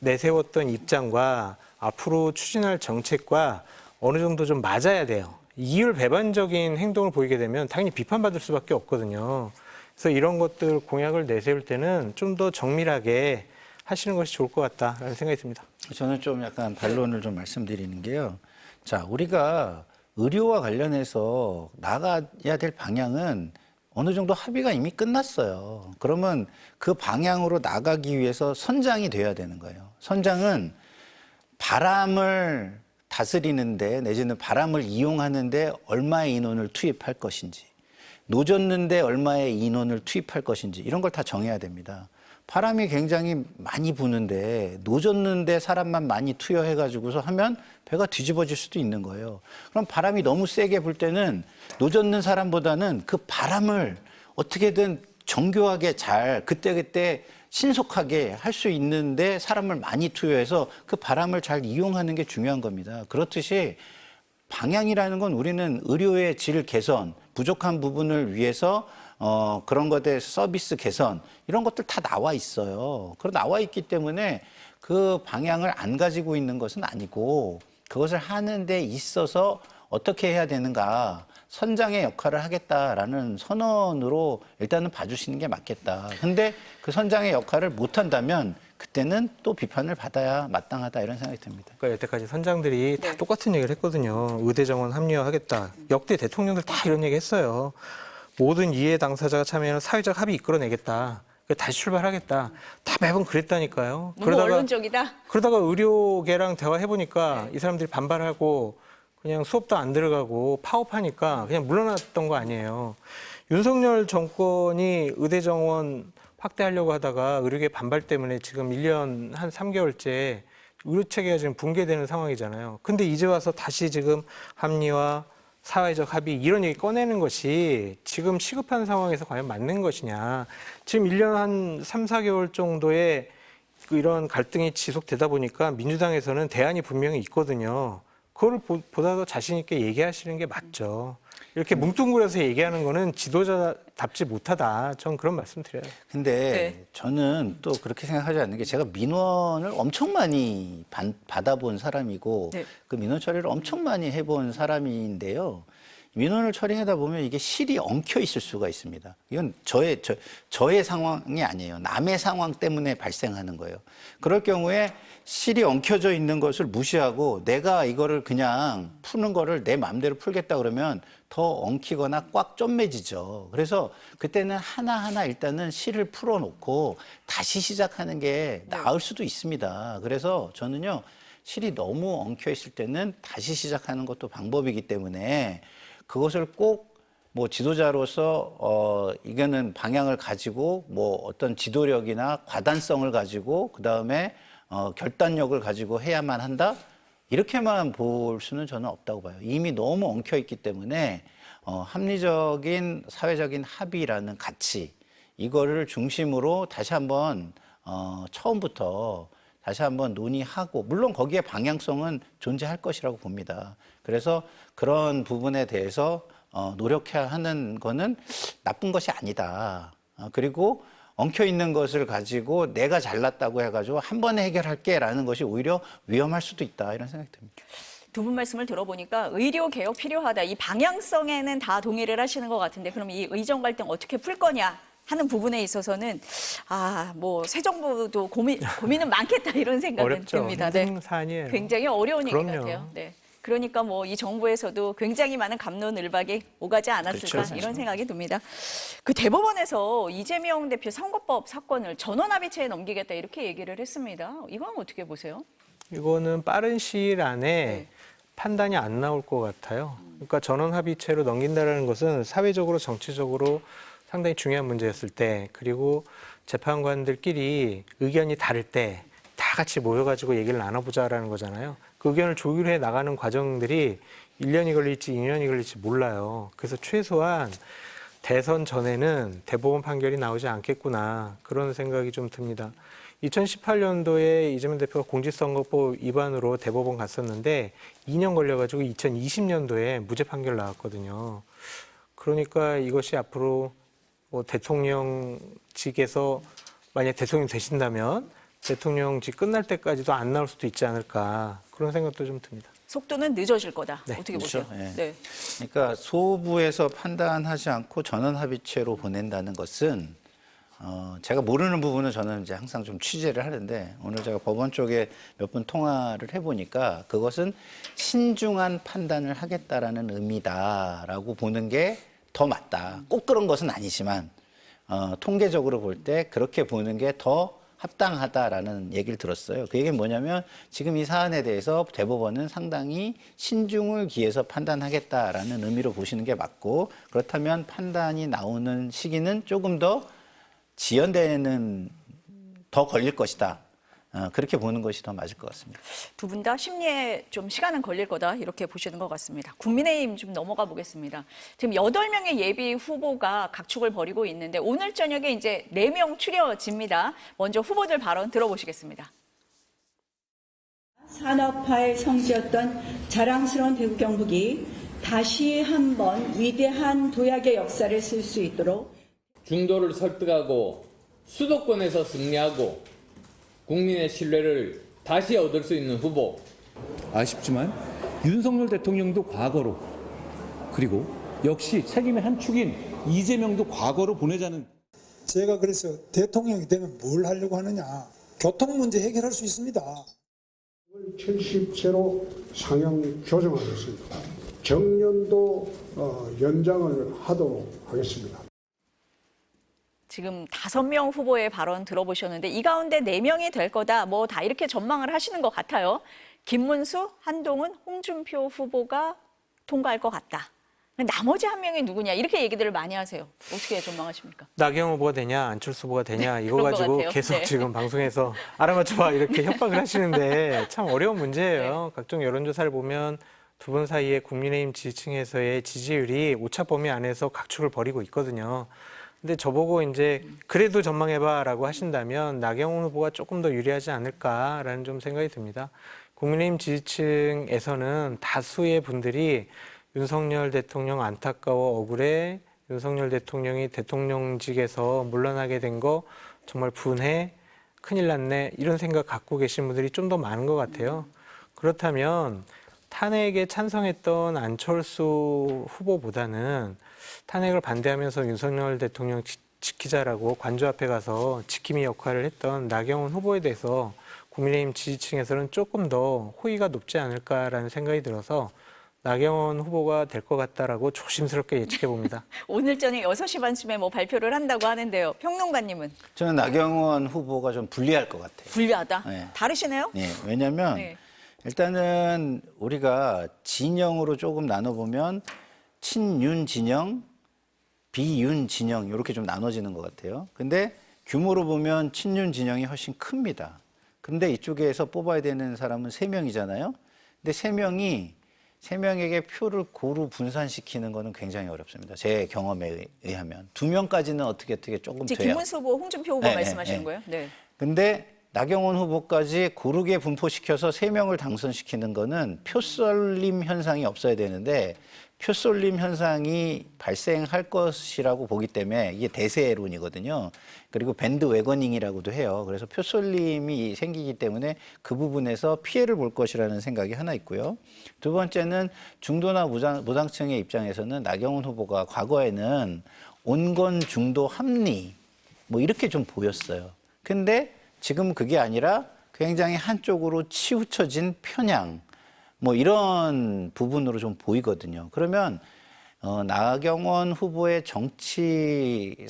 S2: 내세웠던 입장과 앞으로 추진할 정책과 어느 정도 좀 맞아야 돼요. 이율배반적인 행동을 보이게 되면 당연히 비판받을 수밖에 없거든요. 그래서 이런 것들 공약을 내세울 때는 좀 더 정밀하게 하시는 것이 좋을 것 같다라는 생각이 듭니다.
S3: 저는 좀 약간 반론을 좀 말씀드리는 게요. 자, 우리가 의료와 관련해서 나가야 될 방향은 어느 정도 합의가 이미 끝났어요. 그러면 그 방향으로 나가기 위해서 선장이 돼야 되는 거예요. 선장은 바람을 다스리는데, 내지는 바람을 이용하는데 얼마의 인원을 투입할 것인지, 노젓는데 얼마의 인원을 투입할 것인지, 이런 걸 다 정해야 됩니다. 바람이 굉장히 많이 부는데 노젓는데 사람만 많이 투여해가지고서 하면 배가 뒤집어질 수도 있는 거예요. 그럼 바람이 너무 세게 불 때는 노젓는 사람보다는 그 바람을 어떻게든 정교하게 잘 그때그때 신속하게 할 수 있는데 사람을 많이 투여해서 그 바람을 잘 이용하는 게 중요한 겁니다. 그렇듯이 방향이라는 건 우리는 의료의 질 개선, 부족한 부분을 위해서 그런 것에 대해서 서비스 개선, 이런 것들 다 나와 있어요. 그리고 나와 있기 때문에 그 방향을 안 가지고 있는 것은 아니고, 그것을 하는 데 있어서 어떻게 해야 되는가, 선장의 역할을 하겠다라는 선언으로 일단은 봐주시는 게 맞겠다. 근데 그 선장의 역할을 못한다면 그때는 또 비판을 받아야 마땅하다, 이런 생각이 듭니다.
S2: 그러니까 여태까지 선장들이 다 똑같은 얘기를 했거든요. 의대 정원 합리화하겠다. 역대 대통령들 다 이런 얘기 했어요. 모든 이해 당사자가 참여하는 사회적 합의 이끌어내겠다. 다시 출발하겠다. 다 매번 그랬다니까요.
S1: 너무 원론적이다.
S2: 그러다가 의료계랑 대화해보니까 이 사람들이 반발하고 그냥 수업도 안 들어가고 파업하니까 그냥 물러났던 거 아니에요. 윤석열 정권이 의대 정원 확대하려고 하다가 의료계 반발 때문에 지금 1년 한 3개월째 의료체계가 지금 붕괴되는 상황이잖아요. 근데 이제 와서 다시 지금 합리화, 사회적 합의, 이런 얘기 꺼내는 것이 지금 시급한 상황에서 과연 맞는 것이냐. 지금 1년 한 3, 4개월 정도의 이런 갈등이 지속되다 보니까 민주당에서는 대안이 분명히 있거든요. 그걸 보다 더 자신 있게 얘기하시는 게 맞죠. 이렇게 뭉뚱그려서 얘기하는 거는 지도자답지 못하다. 전 그런 말씀 드려요.
S3: 근데 저는 또 그렇게 생각하지 않는 게, 제가 민원을 엄청 많이 받아본 사람이고 그 민원 처리를 엄청 많이 해본 사람인데요. 민원을 처리하다 보면 이게 실이 엉켜 있을 수가 있습니다. 이건 저의 상황이 아니에요. 남의 상황 때문에 발생하는 거예요. 그럴 경우에 실이 엉켜져 있는 것을 무시하고 내가 이거를 그냥 푸는 거를 내 마음대로 풀겠다 그러면 더 엉키거나 꽉 쫌매지죠. 그래서 그때는 하나하나 일단은 실을 풀어놓고 다시 시작하는 게 나을 수도 있습니다. 그래서 저는요, 실이 너무 엉켜 있을 때는 다시 시작하는 것도 방법이기 때문에 그것을 꼭 뭐 지도자로서 이거는 방향을 가지고 뭐 어떤 지도력이나 과단성을 가지고 그다음에 결단력을 가지고 해야만 한다. 이렇게만 볼 수는 저는 없다고 봐요. 이미 너무 엉켜 있기 때문에 합리적인 사회적인 합의라는 가치 이거를 중심으로 다시 한번 처음부터 다시 한번 논의하고 물론 거기에 방향성은 존재할 것이라고 봅니다. 그래서 그런 부분에 대해서 노력해야 하는 거는 나쁜 것이 아니다. 그리고 엉켜 있는 것을 가지고 내가 잘났다고 해가지고 한 번에 해결할게라는 것이 오히려 위험할 수도 있다 이런 생각이 듭니다.
S1: 두 분 말씀을 들어보니까 의료 개혁 필요하다. 이 방향성에는 다 동의를 하시는 것 같은데 그럼 이 의정 갈등 어떻게 풀 거냐 하는 부분에 있어서는 뭐 새 정부도 고민은 많겠다 이런 생각은
S2: 어렵죠.
S1: 듭니다.
S2: 힘든 사안이에요.
S1: 굉장히 어려운 얘기
S2: 그럼요.
S1: 같아요. 네. 그러니까 뭐 이 정부에서도 굉장히 많은 감론을박이 오가지 않았을까
S3: 그렇죠.
S1: 이런 생각이 듭니다. 그 대법원에서 이재명 대표 선거법 사건을 전원합의체에 넘기겠다 이렇게 얘기를 했습니다. 이건 어떻게 보세요?
S2: 이거는 빠른 시일 안에 판단이 안 나올 것 같아요. 그러니까 전원합의체로 넘긴다는 것은 사회적으로 정치적으로 상당히 중요한 문제였을 때 그리고 재판관들끼리 의견이 다를 때 다 같이 모여가지고 얘기를 나눠보자라는 거잖아요. 그 의견을 조율해 나가는 과정들이 1년이 걸릴지 2년이 걸릴지 몰라요. 그래서 최소한 대선 전에는 대법원 판결이 나오지 않겠구나 그런 생각이 좀 듭니다. 2018년도에 이재명 대표가 공직선거법 위반으로 대법원 갔었는데 2년 걸려가지고 2020년도에 무죄 판결 나왔거든요. 그러니까 이것이 앞으로 뭐 대통령직에서 만약 대통령 되신다면 대통령직 끝날 때까지도 안 나올 수도 있지 않을까 그런 생각도 좀 듭니다.
S1: 속도는 늦어질 거다.
S2: 네,
S1: 어떻게
S3: 그렇죠.
S1: 보세요?
S3: 예.
S1: 네.
S3: 그러니까 소부에서 판단하지 않고 전원합의체로 보낸다는 것은 제가 모르는 부분은 저는 이제 항상 좀 취재를 하는데 오늘 제가 법원 쪽에 몇 분 통화를 해보니까 그것은 신중한 판단을 하겠다라는 의미다라고 보는 게 더 맞다. 꼭 그런 것은 아니지만 통계적으로 볼 때 그렇게 보는 게 더 합당하다라는 얘기를 들었어요. 그 얘기는 뭐냐면 지금 이 사안에 대해서 대법원은 상당히 신중을 기해서 판단하겠다라는 의미로 보시는 게 맞고 그렇다면 판단이 나오는 시기는 조금 더 지연되는 더 걸릴 것이다. 그렇게 보는 것이 더 맞을 것 같습니다.
S1: 두 분 다 심리에 좀 시간은 걸릴 거다 이렇게 보시는 것 같습니다. 국민의힘 좀 넘어가 보겠습니다. 지금 8명의 예비 후보가 각축을 벌이고 있는데 오늘 저녁에 이제 4명 추려집니다. 먼저 후보들 발언 들어보시겠습니다.
S7: 산업화의 성지였던 자랑스러운 대구 경북이 다시 한번 위대한 도약의 역사를 쓸 수 있도록
S8: 중도를 설득하고 수도권에서 승리하고 국민의 신뢰를 다시 얻을 수 있는 후보.
S9: 아쉽지만 윤석열 대통령도 과거로 그리고 역시 책임의 한 축인 이재명도 과거로 보내자는
S10: 제가 그래서 대통령이 되면 뭘 하려고 하느냐. 교통 문제 해결할 수 있습니다.
S11: 70세로 상향 조정하겠습니다. 정년도 연장을 하도록 하겠습니다.
S1: 지금 5명 후보의 발언 들어보셨는데 이 가운데 4명이 될 거다 뭐 다 이렇게 전망을 하시는 것 같아요. 김문수, 한동훈, 홍준표 후보가 통과할 것 같다. 나머지 1명이 누구냐 이렇게 얘기들을 많이 하세요. 어떻게 전망하십니까?
S2: 나경원 후보가 되냐 안철수 후보가 되냐 이거
S1: 그런 것
S2: 가지고
S1: 같아요.
S2: 계속
S1: 네.
S2: 지금 방송에서 알아맞혀봐 이렇게 협박을 하시는데 참 어려운 문제예요. 각종 여론조사를 보면 두 분 사이에 국민의힘 지지층에서의 지지율이 오차범위 안에서 각축을 벌이고 있거든요. 근데 저보고 이제 그래도 전망해봐라고 하신다면 나경원 후보가 조금 더 유리하지 않을까라는 좀 생각이 듭니다. 국민의힘 지지층에서는 다수의 분들이 윤석열 대통령 안타까워 억울해, 윤석열 대통령이 대통령직에서 물러나게 된 거 정말 분해, 큰일 났네 이런 생각 갖고 계신 분들이 좀 더 많은 것 같아요. 그렇다면 탄핵에 찬성했던 안철수 후보보다는 탄핵을 반대하면서 윤석열 대통령 지키자라고 관저 앞에 가서 지킴이 역할을 했던 나경원 후보에 대해서 국민의힘 지지층에서는 조금 더 호의가 높지 않을까라는 생각이 들어서 나경원 후보가 될 것 같다라고 조심스럽게 예측해 봅니다.
S1: 오늘 저녁 6시 반쯤에 뭐 발표를 한다고 하는데요. 평론가님은?
S3: 저는 나경원 후보가 좀 불리할 것 같아요.
S1: 불리하다?
S3: 네.
S1: 다르시네요?
S3: 네, 왜냐하면
S1: 네.
S3: 일단은 우리가 진영으로 조금 나눠보면 친윤 진영, 비윤 진영 이렇게 좀 나눠지는 것 같아요. 근데 규모로 보면 친윤 진영이 훨씬 큽니다. 근데 이쪽에서 뽑아야 되는 사람은 3명이잖아요. 근데 3명에게 표를 고루 분산시키는 거는 굉장히 어렵습니다. 제 경험에 의하면. 2명까지는 어떻게 조금
S1: 이제
S3: 돼요.
S1: 김문수 후보, 홍준표 후보
S3: 네,
S1: 말씀하시는
S3: 네.
S1: 거예요? 네.
S3: 근데 나경원 후보까지 고르게 분포시켜서 3명을 당선시키는 거는 표쏠림 현상이 없어야 되는데 표쏠림 현상이 발생할 것이라고 보기 때문에 이게 대세론이거든요. 그리고 밴드 웨거닝이라고도 해요. 그래서 표쏠림이 생기기 때문에 그 부분에서 피해를 볼 것이라는 생각이 하나 있고요. 두 번째는 중도나 무당층의 입장에서는 나경원 후보가 과거에는 온건 중도 합리 뭐 이렇게 좀 보였어요. 근데 지금 그게 아니라 굉장히 한쪽으로 치우쳐진 편향 뭐 이런 부분으로 좀 보이거든요. 그러면 나경원 후보의 정치사에서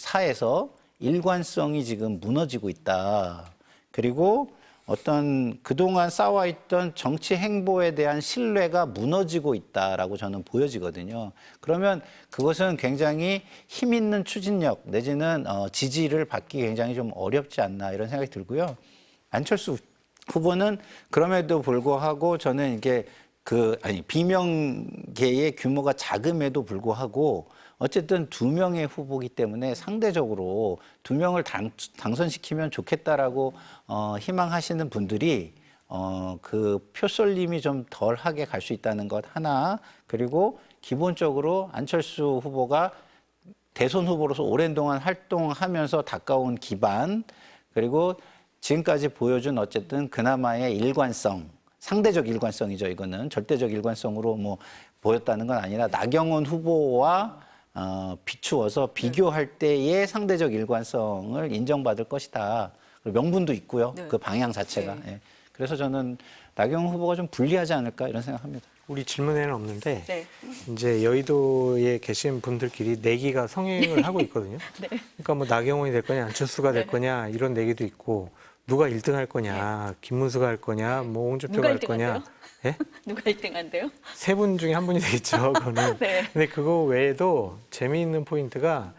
S3: 일관성이 지금 무너지고 있다. 그리고 어떤 그동안 쌓아있던 정치 행보에 대한 신뢰가 무너지고 있다라고 저는 보여지거든요. 그러면 그것은 굉장히 힘 있는 추진력 내지는 지지를 받기 굉장히 좀 어렵지 않나 이런 생각이 들고요. 안철수 후보는 그럼에도 불구하고 저는 이게 비명계의 규모가 작음에도 불구하고 어쨌든 2명의 후보이기 때문에 상대적으로 2명을 당선시키면 좋겠다라고 희망하시는 분들이 그 표쏠림이 좀 덜하게 갈 수 있다는 것 하나, 그리고 기본적으로 안철수 후보가 대선 후보로서 오랜 동안 활동하면서 닦아온 기반, 그리고 지금까지 보여준 어쨌든 그나마의 일관성, 상대적 일관성이죠. 이거는 절대적 일관성으로 뭐 보였다는 건 아니라 나경원 후보와 비추어서 비교할 때의 상대적 일관성을 인정받을 것이다. 그리고 명분도 있고요.
S1: 네.
S3: 그 방향 자체가.
S1: 네.
S3: 예. 그래서 저는 나경원 후보가 좀 불리하지 않을까 이런 생각합니다.
S2: 우리 질문에는 없는데
S1: 네.
S2: 이제 여의도에 계신 분들끼리 내기가 성행을 하고 있거든요.
S1: 네.
S2: 그러니까 뭐 나경원이 될 거냐, 안철수가 될 거냐 이런 내기도 있고 누가 1등 할 거냐, 김문수가 할 거냐, 뭐 홍준표가
S1: 누가
S2: 할
S1: 1등
S2: 거냐.
S1: 한대요?
S2: 예?
S1: 누가 1등 한대요?
S2: 3분 중에 한 분이 되겠죠, 그거는.
S1: 네.
S2: 근데 그거 외에도 재미있는 포인트가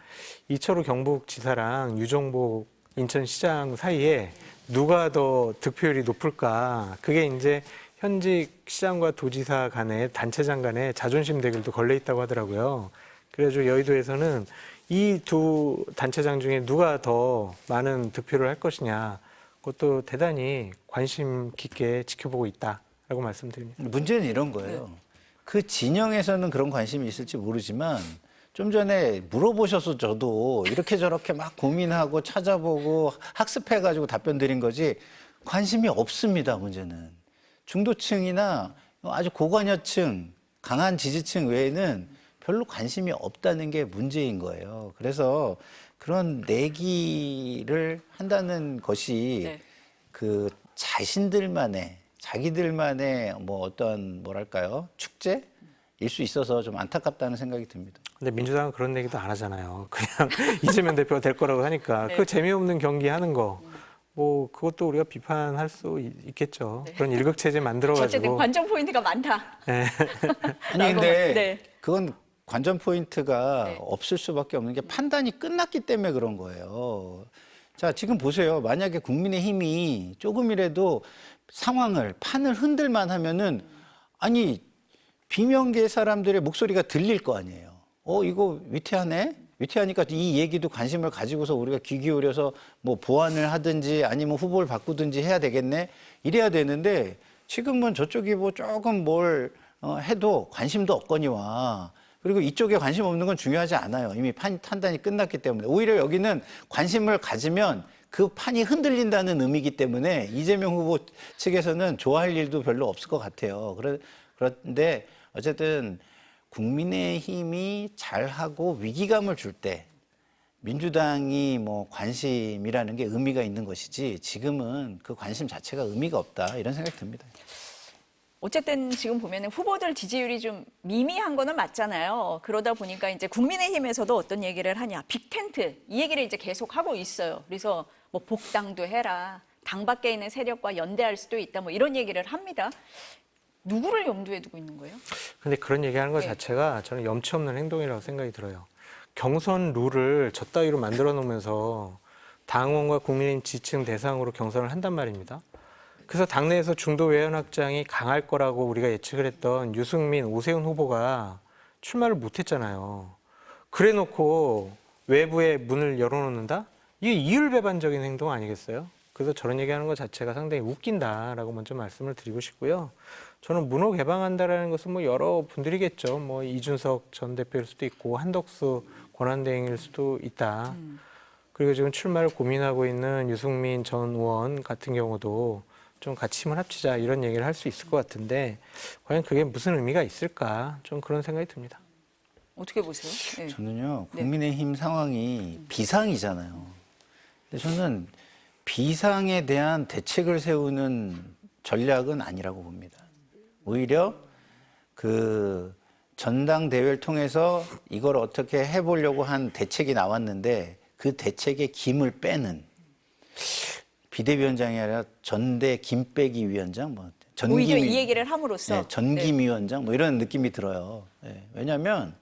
S2: 이철우 경북지사랑 유정복 인천시장 사이에 누가 더 득표율이 높을까. 그게 이제 현직 시장과 도지사 간의 단체장 간의 자존심 대결도 걸려 있다고 하더라고요. 그래가지고 여의도에서는 이 2 단체장 중에 누가 더 많은 득표를 할 것이냐. 그것도 대단히 관심 깊게 지켜보고 있다라고 말씀드립니다.
S3: 문제는 이런 거예요. 그 진영에서는 그런 관심이 있을지 모르지만 좀 전에 물어보셔서 저도 이렇게 저렇게 막 고민하고 찾아보고 학습해가지고 답변 드린 거지 관심이 없습니다. 문제는. 중도층이나 아주 고관여층, 강한 지지층 외에는 별로 관심이 없다는 게 문제인 거예요. 그래서 그런 내기를 한다는 것이
S1: 네.
S3: 그 자기들만의 뭐 어떤 뭐랄까요 축제일 수 있어서 좀 안타깝다는 생각이 듭니다.
S2: 근데 민주당은 그런 얘기도 안 하잖아요. 그냥 이재명 대표가 될 거라고 하니까
S1: 네.
S2: 그 재미없는 경기 하는 거. 뭐 그것도 우리가 비판할 수 있겠죠.
S1: 네.
S2: 그런 일극체제 만들어가지고.
S1: 어쨌든 관전 포인트가 많다.
S2: 네.
S3: 아니 근데
S1: 네.
S3: 그건 관전 포인트가
S1: 네.
S3: 없을 수밖에 없는 게 판단이 끝났기 때문에 그런 거예요. 자, 지금 보세요. 만약에 국민의힘이 조금이라도 판을 흔들만 하면은 아니 비명계 사람들의 목소리가 들릴 거 아니에요. 이거 위태하네? 위태하니까 이 얘기도 관심을 가지고서 우리가 귀 기울여서 뭐 보완을 하든지 아니면 후보를 바꾸든지 해야 되겠네? 이래야 되는데 지금은 저쪽이 뭐 조금 뭘 해도 관심도 없거니와 그리고 이쪽에 관심 없는 건 중요하지 않아요. 이미 판단이 끝났기 때문에. 오히려 여기는 관심을 가지면 그 판이 흔들린다는 의미이기 때문에 이재명 후보 측에서는 좋아할 일도 별로 없을 것 같아요. 그런데 어쨌든 국민의힘이 잘하고 위기감을 줄 때 민주당이 뭐 관심이라는 게 의미가 있는 것이지 지금은 그 관심 자체가 의미가 없다 이런 생각이 듭니다.
S1: 어쨌든 지금 보면은 후보들 지지율이 좀 미미한 거는 맞잖아요. 그러다 보니까 이제 국민의힘에서도 어떤 얘기를 하냐. 빅텐트. 이 얘기를 이제 계속 하고 있어요. 그래서 뭐 복당도 해라. 당 밖에 있는 세력과 연대할 수도 있다. 뭐 이런 얘기를 합니다. 누구를 염두에 두고 있는 거예요?
S2: 근데 그런 얘기하는 것
S1: 네.
S2: 자체가 저는 염치 없는 행동이라고 생각이 들어요. 경선 룰을 저 따위로 만들어 놓으면서 당원과 국민의힘 지지층 대상으로 경선을 한단 말입니다. 그래서 당내에서 중도 외연 확장이 강할 거라고 우리가 예측을 했던 유승민, 오세훈 후보가 출마를 못했잖아요. 그래놓고 외부에 문을 열어놓는다? 이게 이율배반적인 행동 아니겠어요? 그래서 저런 얘기하는 것 자체가 상당히 웃긴다라고 먼저 말씀을 드리고 싶고요. 저는 문호 개방한다라는 것은 뭐 여러 분들이겠죠. 뭐 이준석 전 대표일 수도 있고 한덕수 권한대행일 수도 있다. 그리고 지금 출마를 고민하고 있는 유승민 전 의원 같은 경우도 좀 같이 힘을 합치자 이런 얘기를 할 수 있을 것 같은데 과연 그게 무슨 의미가 있을까? 좀 그런 생각이 듭니다.
S1: 어떻게 보세요? 네.
S3: 저는요, 국민의힘 상황이 비상이잖아요. 근데 저는 비상에 대한 대책을 세우는 전략은 아니라고 봅니다. 오히려 그 전당대회를 통해서 이걸 어떻게 해보려고 한 대책이 나왔는데 그 대책의 김을 빼는 비대위원장이 아니라 전대 김 빼기 위원장, 뭐
S1: 오히려 이 얘기를 함으로써
S3: 네, 전김 위원장 뭐 이런 느낌이 들어요. 네, 왜냐하면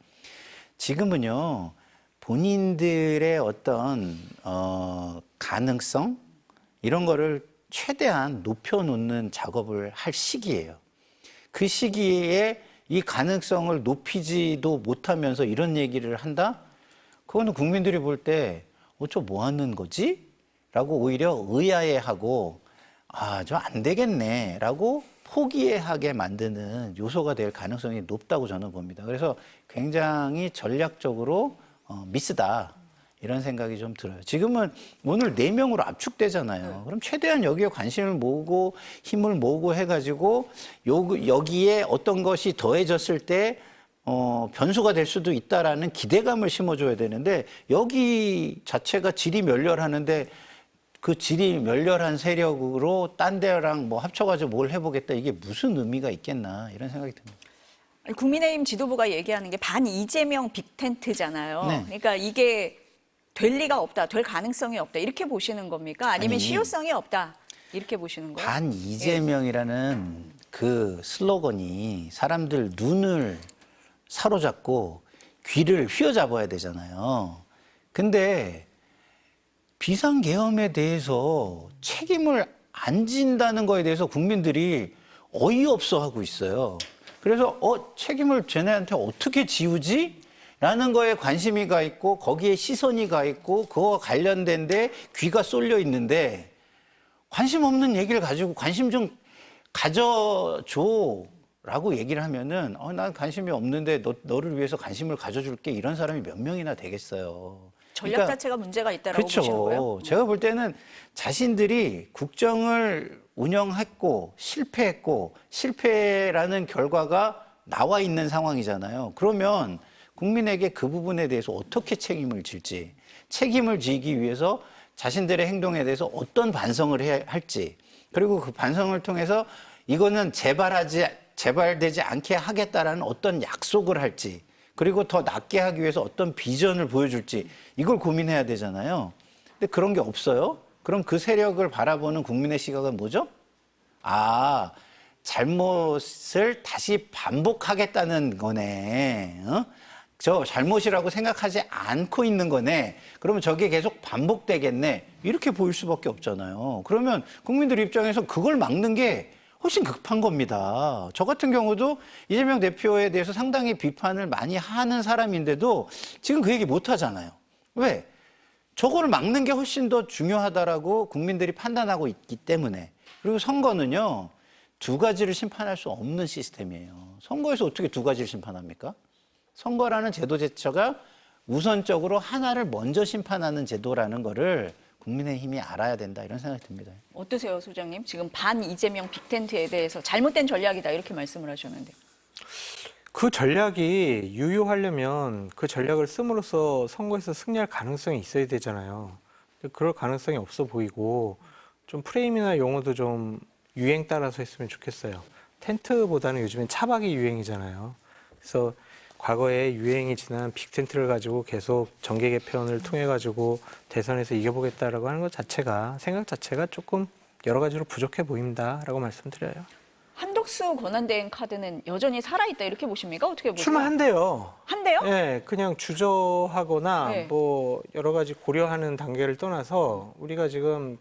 S3: 지금은요 본인들의 어떤 가능성 이런 거를 최대한 높여놓는 작업을 할 시기예요. 그 시기에 이 가능성을 높이지도 못하면서 이런 얘기를 한다? 그거는 국민들이 볼 때 저 뭐 하는 거지? 라고 오히려 의아해하고 저 안 되겠네 라고 포기하게 만드는 요소가 될 가능성이 높다고 저는 봅니다. 그래서 굉장히 전략적으로 미스다 이런 생각이 좀 들어요. 지금은 오늘 4명으로 압축되잖아요. 그럼 최대한 여기에 관심을 모으고 힘을 모으고 해가지고 여기에 어떤 것이 더해졌을 때 변수가 될 수도 있다라는 기대감을 심어줘야 되는데 여기 자체가 질이 멸렬하는데 그 질이 멸렬한 세력으로 딴 데랑 뭐 합쳐가지고 뭘 해보겠다 이게 무슨 의미가 있겠나 이런 생각이 듭니다.
S1: 국민의힘 지도부가 얘기하는 게 반 이재명 빅텐트잖아요.
S3: 네.
S1: 그러니까 이게 될 리가 없다, 될 가능성이 없다 이렇게 보시는 겁니까? 아니면
S3: 아니,
S1: 실효성이 없다 이렇게 보시는 거예요?
S3: 반 이재명이라는 그 슬로건이 사람들 눈을 사로잡고 귀를 휘어잡아야 되잖아요. 근데 비상계엄에 대해서 책임을 안 진다는 거에 대해서 국민들이 어이없어 하고 있어요. 그래서 책임을 쟤네한테 어떻게 지우지? 라는 거에 관심이 가 있고 거기에 시선이 가 있고 그거와 관련된 데 귀가 쏠려 있는데 관심 없는 얘기를 가지고 관심 좀 가져줘 라고 얘기를 하면은 난 관심이 없는데 너를 위해서 관심을 가져줄게 이런 사람이 몇 명이나 되겠어요.
S1: 전략 자체가 문제가 있다라고 보시는 거예요?
S3: 그렇죠. 제가 볼 때는 자신들이 국정을 운영했고 실패했고 실패라는 결과가 나와 있는 상황이잖아요. 그러면 국민에게 그 부분에 대해서 어떻게 책임을 질지, 책임을 지기 위해서 자신들의 행동에 대해서 어떤 반성을 해야 할지, 그리고 그 반성을 통해서 이거는 재발되지 않게 하겠다라는 어떤 약속을 할지, 그리고 더 낫게 하기 위해서 어떤 비전을 보여줄지 이걸 고민해야 되잖아요. 근데 그런 게 없어요. 그럼 그 세력을 바라보는 국민의 시각은 뭐죠? 잘못을 다시 반복하겠다는 거네. 저 잘못이라고 생각하지 않고 있는 거네. 그러면 저게 계속 반복되겠네. 이렇게 보일 수밖에 없잖아요. 그러면 국민들 입장에서 그걸 막는 게 훨씬 급한 겁니다. 저 같은 경우도 이재명 대표에 대해서 상당히 비판을 많이 하는 사람인데도 지금 그 얘기 못 하잖아요. 왜? 저거를 막는 게 훨씬 더 중요하다라고 국민들이 판단하고 있기 때문에. 그리고 선거는요, 2가지를 심판할 수 없는 시스템이에요. 선거에서 어떻게 2가지를 심판합니까? 선거라는 제도 자체가 우선적으로 하나를 먼저 심판하는 제도라는 거를 국민의힘이 알아야 된다 이런 생각이 듭니다.
S1: 어떠세요, 소장님? 지금 반 이재명 빅텐트에 대해서 잘못된 전략이다 이렇게 말씀을 하셨는데.
S2: 그 전략이 유효하려면 그 전략을 씀으로써 선거에서 승리할 가능성이 있어야 되잖아요. 그럴 가능성이 없어 보이고 좀 프레임이나 용어도 좀 유행 따라서 했으면 좋겠어요. 텐트보다는 요즘엔 차박이 유행이잖아요. 그래서 과거에 유행이 지난 빅텐트를 가지고 계속 정계 개편을 통해 가지고 대선에서 이겨보겠다라고 하는 것 자체가 생각 자체가 조금 여러 가지로 부족해 보인다라고 말씀드려요.
S1: 한덕수 권한대행 카드는 여전히 살아있다 이렇게 보십니까? 어떻게 보세요?
S2: 출마한대요.
S1: 한대요?
S2: 네, 그냥 주저하거나
S1: 네.
S2: 뭐 여러 가지 고려하는 단계를 떠나서 우리가 지금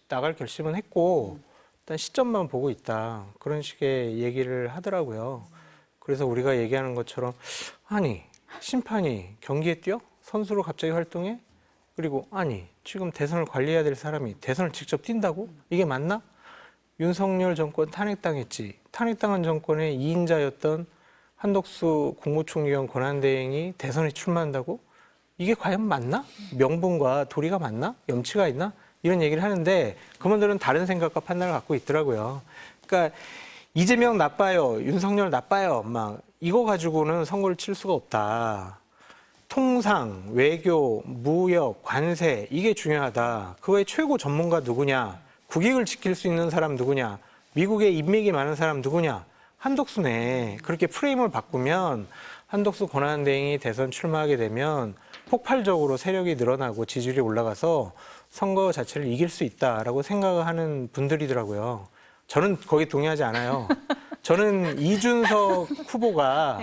S2: 나갈 결심은 했고 일단 시점만 보고 있다. 그런 식의 얘기를 하더라고요. 그래서 우리가 얘기하는 것처럼 아니 심판이 경기에 뛰어? 선수로 갑자기 활동해? 그리고 아니 지금 대선을 관리해야 될 사람이 대선을 직접 뛴다고? 이게 맞나? 윤석열 정권 탄핵당했지. 탄핵당한 정권의 2인자였던 한덕수 국무총리형 권한대행이 대선에 출마한다고? 이게 과연 맞나? 명분과 도리가 맞나? 염치가 있나? 이런 얘기를 하는데 그분들은 다른 생각과 판단을 갖고 있더라고요. 그러니까 이재명 나빠요. 윤석열 나빠요. 막 이거 가지고는 선거를 칠 수가 없다. 통상, 외교, 무역, 관세 이게 중요하다. 그거의 최고 전문가 누구냐? 국익을 지킬 수 있는 사람 누구냐? 미국에 인맥이 많은 사람 누구냐? 한덕수네. 그렇게 프레임을 바꾸면 한덕수 권한대행이 대선 출마하게 되면 폭발적으로 세력이 늘어나고 지지율이 올라가서 선거 자체를 이길 수 있다라고 생각을 하는 분들이더라고요. 저는 거기 동의하지 않아요. 저는 이준석 후보가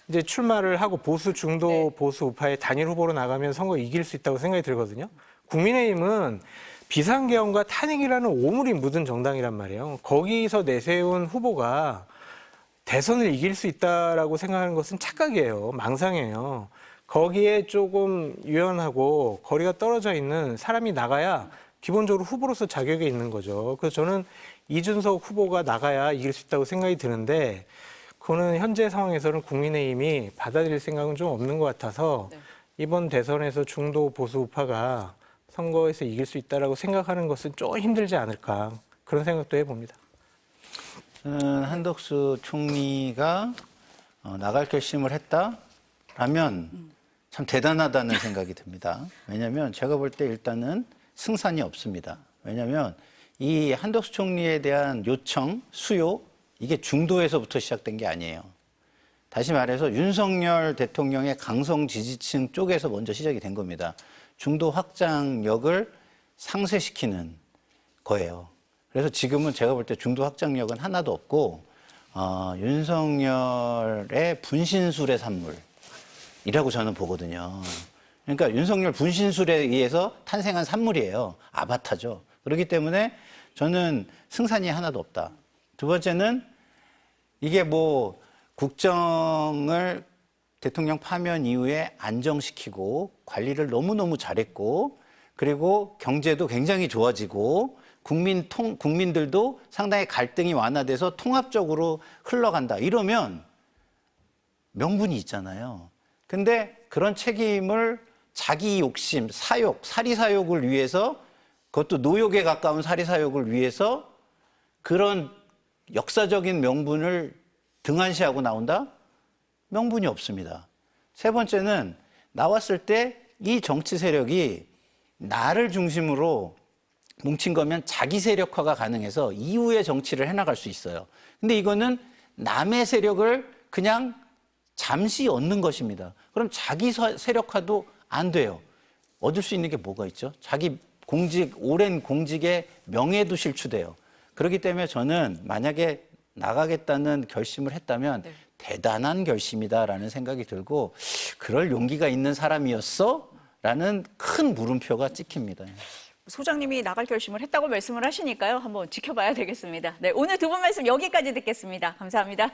S2: 이제 출마를 하고 보수 중도 보수 우파의 단일 후보로 나가면 선거 이길 수 있다고 생각이 들거든요. 국민의힘은 비상계엄과 탄핵이라는 오물이 묻은 정당이란 말이에요. 거기서 내세운 후보가 대선을 이길 수 있다라고 생각하는 것은 착각이에요. 망상이에요. 거기에 조금 유연하고 거리가 떨어져 있는 사람이 나가야 기본적으로 후보로서 자격이 있는 거죠. 그래서 저는 이준석 후보가 나가야 이길 수 있다고 생각이 드는데 그거는 현재 상황에서는 국민의힘이 받아들일 생각은 좀 없는 것 같아서 이번 대선에서 중도 보수 우파가 선거에서 이길 수 있다라고 생각하는 것은 좀 힘들지 않을까 그런 생각도 해봅니다.
S3: 한덕수 총리가 나갈 결심을 했다라면 참 대단하다는 생각이 듭니다. 왜냐하면 제가 볼 때 일단은 승산이 없습니다. 왜냐하면 이 한덕수 총리에 대한 요청, 수요 이게 중도에서부터 시작된 게 아니에요. 다시 말해서 윤석열 대통령의 강성 지지층 쪽에서 먼저 시작이 된 겁니다. 중도 확장력을 상쇄시키는 거예요. 그래서 지금은 제가 볼 때 중도 확장력은 하나도 없고 윤석열의 분신술의 산물이라고 저는 보거든요. 그러니까 윤석열 분신술에 의해서 탄생한 산물이에요. 아바타죠. 그렇기 때문에 저는 승산이 하나도 없다. 두 번째는 이게 뭐 국정을 대통령 파면 이후에 안정시키고 관리를 너무너무 잘했고 그리고 경제도 굉장히 좋아지고 국민들도 상당히 갈등이 완화돼서 통합적으로 흘러간다. 이러면 명분이 있잖아요. 근데 그런 책임을 자기 욕심, 사욕, 사리사욕을 위해서 그것도 노욕에 가까운 사리사욕을 위해서 그런 역사적인 명분을 등한시하고 나온다? 명분이 없습니다. 세 번째는 나왔을 때 이 정치 세력이 나를 중심으로 뭉친 거면 자기 세력화가 가능해서 이후의 정치를 해나갈 수 있어요. 근데 이거는 남의 세력을 그냥 잠시 얻는 것입니다. 그럼 자기 세력화도 안 돼요. 얻을 수 있는 게 뭐가 있죠? 자기 오랜 공직의 명예도 실추돼요. 그렇기 때문에 저는 만약에 나가겠다는 결심을 했다면 대단한 결심이다라는 생각이 들고 그럴 용기가 있는 사람이었어? 라는 큰 물음표가 찍힙니다.
S1: 소장님이 나갈 결심을 했다고 말씀을 하시니까요. 한번 지켜봐야 되겠습니다. 네, 오늘 두 분 말씀 여기까지 듣겠습니다. 감사합니다.